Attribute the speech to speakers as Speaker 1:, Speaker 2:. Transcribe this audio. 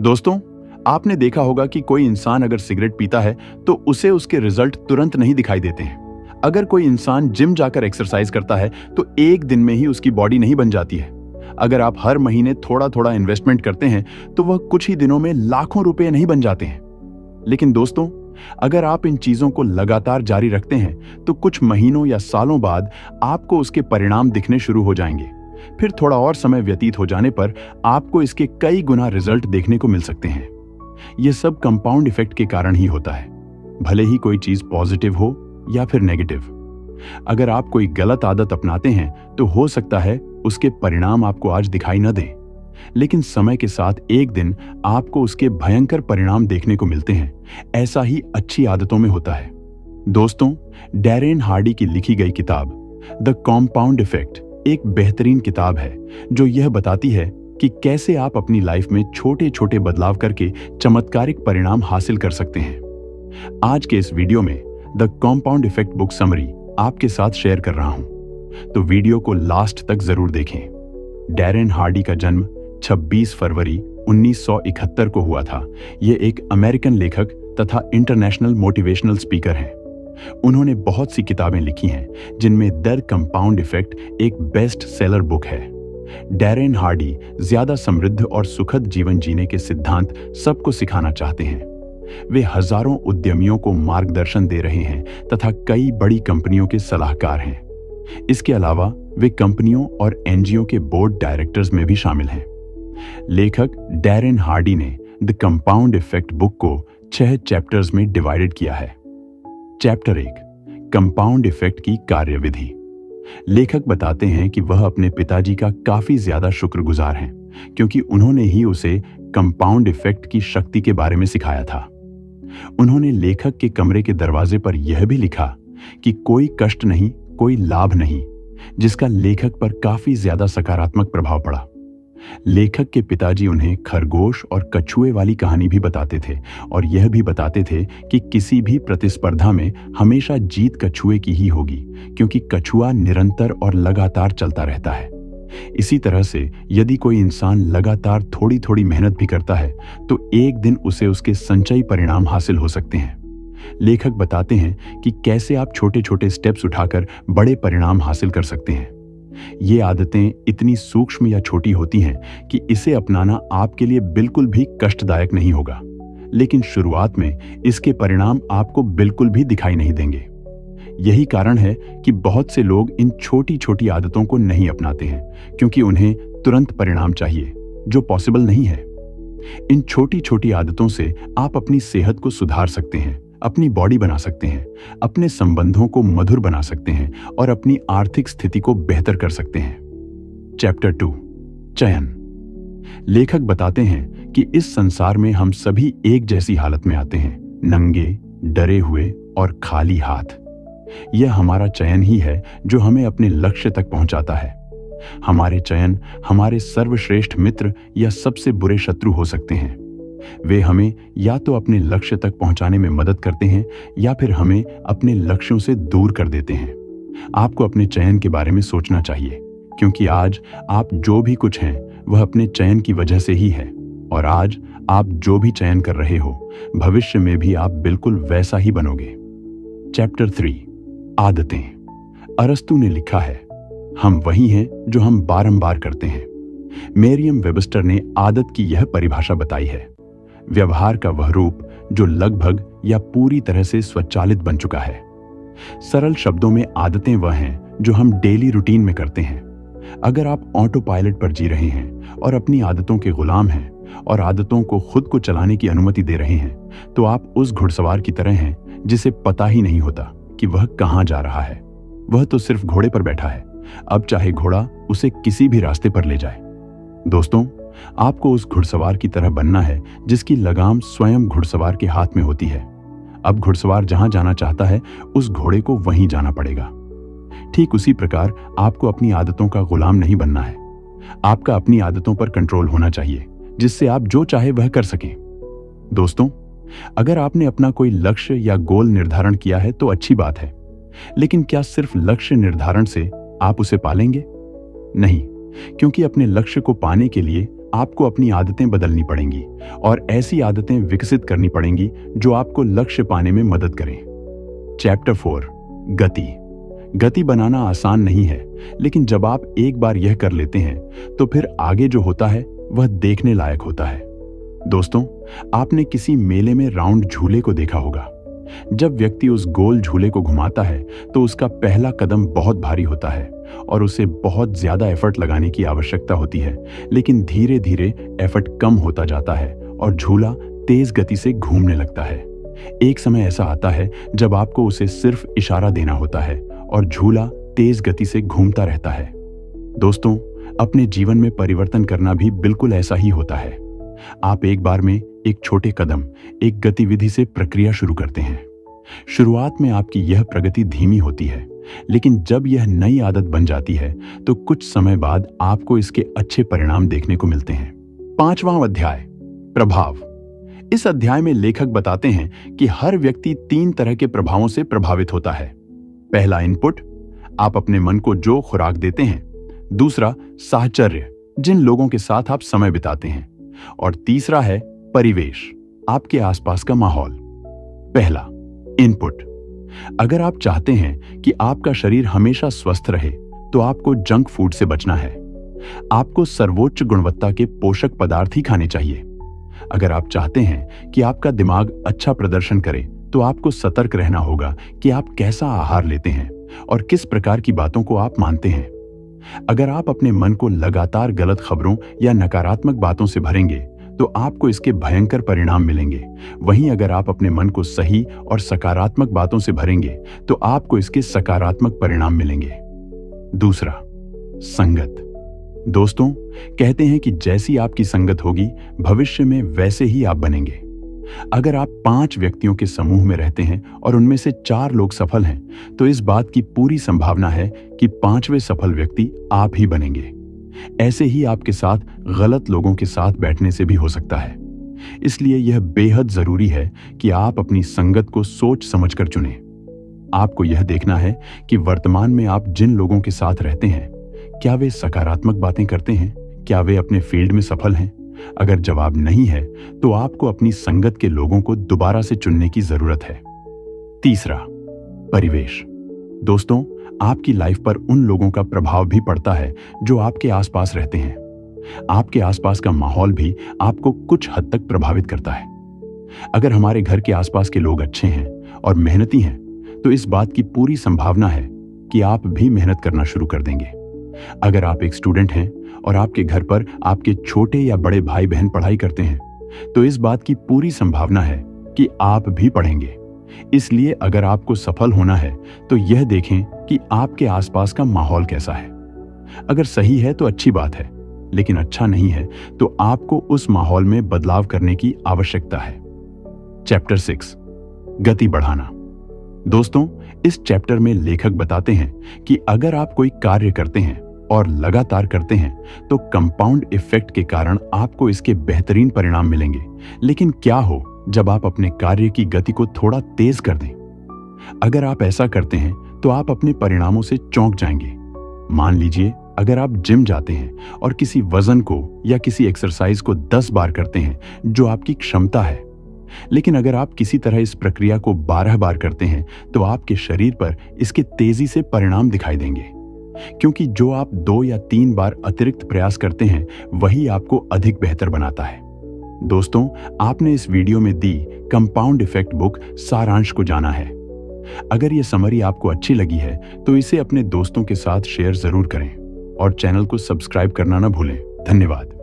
Speaker 1: दोस्तों, आपने देखा होगा कि कोई इंसान अगर सिगरेट पीता है तो उसे उसके रिजल्ट तुरंत नहीं दिखाई देते हैं। अगर कोई इंसान जिम जाकर एक्सरसाइज करता है तो एक दिन में ही उसकी बॉडी नहीं बन जाती है। अगर आप हर महीने थोड़ा थोड़ा इन्वेस्टमेंट करते हैं तो वह कुछ ही दिनों में लाखों रुपए नहीं बन जाते हैं। लेकिन दोस्तों, अगर आप इन चीजों को लगातार जारी रखते हैं तो कुछ महीनों या सालों बाद आपको उसके परिणाम दिखने शुरू हो जाएंगे। फिर थोड़ा और समय व्यतीत हो जाने पर आपको इसके कई गुना रिजल्ट देखने को मिल सकते हैं। यह सब कंपाउंड इफेक्ट के कारण ही होता है, भले ही कोई चीज पॉजिटिव हो या फिर नेगेटिव। अगर आप कोई गलत आदत अपनाते हैं तो हो सकता है उसके परिणाम आपको आज दिखाई न दें, लेकिन समय के साथ एक दिन आपको उसके भयंकर परिणाम देखने को मिलते हैं। ऐसा ही अच्छी आदतों में होता है। दोस्तों, डैरेन हार्डी की लिखी गई किताब द कंपाउंड इफेक्ट एक बेहतरीन किताब है जो यह बताती है कि कैसे आप अपनी लाइफ में छोटे छोटे बदलाव करके चमत्कारिक परिणाम हासिल कर सकते हैं। आज के इस वीडियो में the compound effect book summary आपके साथ शेयर कर रहा हूं, तो वीडियो को लास्ट तक जरूर देखें। डैरेन हार्डी का जन्म 26 फरवरी 1971 को हुआ था। ये एक अमेरिकन लेखक तथा इंटरनेशनल मोटिवेशनल स्पीकर हैं। उन्होंने बहुत सी किताबें लिखी हैं जिनमें द कंपाउंड इफेक्ट एक बेस्ट सेलर बुक है। डैरेन हार्डी ज्यादा समृद्ध और सुखद जीवन जीने के सिद्धांत सबको सिखाना चाहते हैं। वे हजारों उद्यमियों को मार्गदर्शन दे रहे हैं तथा कई बड़ी कंपनियों के सलाहकार हैं। इसके अलावा वे कंपनियों और एनजीओ के बोर्ड डायरेक्टर्स में भी शामिल हैं। लेखक डैरेन हार्डी ने द कंपाउंड इफेक्ट बुक को 6 चैप्टर्स में डिवाइडेड किया है। चैप्टर 1, कंपाउंड इफेक्ट की कार्यविधि। लेखक बताते हैं कि वह अपने पिताजी का काफी ज्यादा शुक्रगुजार हैं, क्योंकि उन्होंने ही उसे कंपाउंड इफेक्ट की शक्ति के बारे में सिखाया था। उन्होंने लेखक के कमरे के दरवाजे पर यह भी लिखा कि कोई कष्ट नहीं, कोई लाभ नहीं, जिसका लेखक पर काफी ज्यादा सकारात्मक प्रभाव पड़ा। लेखक के पिताजी उन्हें खरगोश और कछुए वाली कहानी भी बताते थे और यह भी बताते थे कि किसी भी प्रतिस्पर्धा में हमेशा जीत कछुए की ही होगी, क्योंकि कछुआ निरंतर और लगातार चलता रहता है। इसी तरह से यदि कोई इंसान लगातार थोड़ी थोड़ी मेहनत भी करता है तो एक दिन उसे उसके संचयी परिणाम हासिल हो सकते हैं। लेखक बताते हैं कि कैसे आप छोटे छोटे स्टेप्स उठाकर बड़े परिणाम हासिल कर सकते हैं। ये आदतें इतनी सूक्ष्म या छोटी होती हैं कि इसे अपनाना आपके लिए बिल्कुल भी कष्टदायक नहीं होगा, लेकिन शुरुआत में इसके परिणाम आपको बिल्कुल भी दिखाई नहीं देंगे। यही कारण है कि बहुत से लोग इन छोटी छोटी आदतों को नहीं अपनाते हैं, क्योंकि उन्हें तुरंत परिणाम चाहिए, जो पॉसिबल नहीं है। इन छोटी छोटी आदतों से आप अपनी सेहत को सुधार सकते हैं, अपनी बॉडी बना सकते हैं, अपने संबंधों को मधुर बना सकते हैं और अपनी आर्थिक स्थिति को बेहतर कर सकते हैं। चैप्टर 2, चयन। लेखक बताते हैं कि इस संसार में हम सभी एक जैसी हालत में आते हैं, नंगे, डरे हुए और खाली हाथ। यह हमारा चयन ही है जो हमें अपने लक्ष्य तक पहुंचाता है। हमारे चयन हमारे सर्वश्रेष्ठ मित्र या सबसे बुरे शत्रु हो सकते हैं। वे हमें या तो अपने लक्ष्य तक पहुंचाने में मदद करते हैं या फिर हमें अपने लक्ष्यों से दूर कर देते हैं। आपको अपने चयन के बारे में सोचना चाहिए, क्योंकि आज आप जो भी कुछ हैं वह अपने चयन की वजह से ही है, और आज आप जो भी चयन कर रहे हो भविष्य में भी आप बिल्कुल वैसा ही बनोगे। चैप्टर 3, आदतें। अरस्तु ने लिखा है, हम वही हैं जो हम बारंबार करते हैं। मेरियम वेबस्टर ने आदत की यह परिभाषा बताई है, व्यवहार का वह रूप जो लगभग या पूरी तरह से स्वचालित बन चुका है। सरल शब्दों में आदतें वह हैं जो हम डेली रूटीन में करते हैं। अगर आप ऑटो पायलट पर जी रहे हैं और अपनी आदतों के गुलाम हैं और आदतों को खुद को चलाने की अनुमति दे रहे हैं, तो आप उस घुड़सवार की तरह हैं जिसे पता ही नहीं होता कि वह कहां जा रहा है। वह तो सिर्फ घोड़े पर बैठा है, अब चाहे घोड़ा उसे किसी भी रास्ते पर ले जाए। दोस्तों, आपको उस घुड़सवार की तरह बनना है जिसकी लगाम स्वयं घुड़सवार के हाथ में होती है। अब घुड़सवार जहां जाना चाहता है उस घोड़े को वहीं जाना पड़ेगा। ठीक उसी प्रकार आपको अपनी आदतों का गुलाम नहीं बनना है। आपका अपनी आदतों पर कंट्रोल होना चाहिए, जिससे आप जो चाहे वह कर सकें। दोस्तों, अगर आपने अपना कोई लक्ष्य या गोल निर्धारण किया है तो अच्छी बात है, लेकिन क्या सिर्फ लक्ष्य निर्धारण से आप उसे पालेंगे? नहीं, क्योंकि अपने लक्ष्य को पाने के लिए आपको अपनी आदतें बदलनी पड़ेंगी और ऐसी आदतें विकसित करनी पड़ेंगी जो आपको लक्ष्य पाने में मदद करें। चैप्टर 4 गति बनाना आसान नहीं है, लेकिन जब आप एक बार यह कर लेते हैं तो फिर आगे जो होता है वह देखने लायक होता है। दोस्तों, आपने किसी मेले में राउंड झूले को देखा होगा। जब व्यक्ति उस गोल झूले को घुमाता है तो उसका पहला कदम बहुत भारी होता है और उसे बहुत ज्यादा एफर्ट लगाने की आवश्यकता होती है, लेकिन धीरे धीरे एफर्ट कम होता जाता है और झूला तेज गति से घूमने लगता है। एक समय ऐसा आता है जब आपको उसे सिर्फ इशारा देना होता है और झूला तेज गति से घूमता रहता है। दोस्तों, अपने जीवन में परिवर्तन करना भी बिल्कुल ऐसा ही होता है। आप एक बार में एक छोटे कदम, एक गतिविधि से प्रक्रिया शुरू करते हैं। शुरुआत में आपकी यह प्रगति धीमी होती है, लेकिन जब यह नई आदत बन जाती है तो कुछ समय बाद आपको इसके अच्छे परिणाम देखने को मिलते हैं। 5वां अध्याय, प्रभाव। इस अध्याय में लेखक बताते हैं कि हर व्यक्ति 3 तरह के प्रभावों से प्रभावित होता है। पहला, इनपुट, आप अपने मन को जो खुराक देते हैं। दूसरा, साहचर्य, जिन लोगों के साथ आप समय बिताते हैं। और तीसरा है परिवेश, आपके आसपास का माहौल। पहला, इनपुट। अगर आप चाहते हैं कि आपका शरीर हमेशा स्वस्थ रहे तो आपको जंक फूड से बचना है। आपको सर्वोच्च गुणवत्ता के पोषक पदार्थ ही खाने चाहिए। अगर आप चाहते हैं कि आपका दिमाग अच्छा प्रदर्शन करे तो आपको सतर्क रहना होगा कि आप कैसा आहार लेते हैं और किस प्रकार की बातों को आप मानते हैं। अगर आप अपने मन को लगातार गलत खबरों या नकारात्मक बातों से भरेंगे तो आपको इसके भयंकर परिणाम मिलेंगे। वहीं अगर आप अपने मन को सही और सकारात्मक बातों से भरेंगे तो आपको इसके सकारात्मक परिणाम मिलेंगे। दूसरा, संगत। दोस्तों, कहते हैं कि जैसी आपकी संगत होगी भविष्य में वैसे ही आप बनेंगे। अगर आप 5 व्यक्तियों के समूह में रहते हैं और उनमें से 4 लोग सफल हैं तो इस बात की पूरी संभावना है कि 5वें सफल व्यक्ति आप ही बनेंगे। ऐसे ही आपके साथ गलत लोगों के साथ बैठने से भी हो सकता है। इसलिए यह बेहद जरूरी है कि आप अपनी संगत को सोच समझकर चुनें। आपको यह देखना है कि वर्तमान में आप जिन लोगों के साथ रहते हैं, क्या वे सकारात्मक बातें करते हैं? क्या वे अपने फील्ड में सफल हैं? अगर जवाब नहीं है तो आपको अपनी संगत के लोगों को दोबारा से चुनने की जरूरत है। तीसरा, परिवेश। दोस्तों, आपकी लाइफ पर उन लोगों का प्रभाव भी पड़ता है जो आपके आसपास रहते हैं। आपके आसपास का माहौल भी आपको कुछ हद तक प्रभावित करता है। अगर हमारे घर के आसपास के लोग अच्छे हैं और मेहनती हैं तो इस बात की पूरी संभावना है कि आप भी मेहनत करना शुरू कर देंगे। अगर आप एक स्टूडेंट हैं और आपके घर पर आपके छोटे या बड़े भाई बहन पढ़ाई करते हैं तो इस बात की पूरी संभावना है कि आप भी पढ़ेंगे। इसलिए अगर आपको सफल होना है तो यह देखें कि आपके आसपास का माहौल कैसा है। अगर सही है तो अच्छी बात है, लेकिन अच्छा नहीं है तो आपको उस माहौल में बदलाव करने की आवश्यकता है। चैप्टर 6, गति बढ़ाना। दोस्तों, इस चैप्टर में लेखक बताते हैं कि अगर आप कोई कार्य करते हैं और लगातार करते हैं तो कंपाउंड इफेक्ट के कारण आपको इसके बेहतरीन परिणाम मिलेंगे। लेकिन क्या हो जब आप अपने कार्य की गति को थोड़ा तेज कर दें? अगर आप ऐसा करते हैं तो आप अपने परिणामों से चौंक जाएंगे। मान लीजिए अगर आप जिम जाते हैं और किसी वजन को या किसी एक्सरसाइज को 10 बार करते हैं जो आपकी क्षमता है, लेकिन अगर आप किसी तरह इस प्रक्रिया को 12 बार करते हैं तो आपके शरीर पर इसके तेजी से परिणाम दिखाई देंगे, क्योंकि जो आप 2 या 3 बार अतिरिक्त प्रयास करते हैं वही आपको अधिक बेहतर बनाता है। दोस्तों, आपने इस वीडियो में दी कंपाउंड इफेक्ट बुक सारांश को जाना है। अगर यह समरी आपको अच्छी लगी है तो इसे अपने दोस्तों के साथ शेयर जरूर करें और चैनल को सब्सक्राइब करना ना भूलें। धन्यवाद।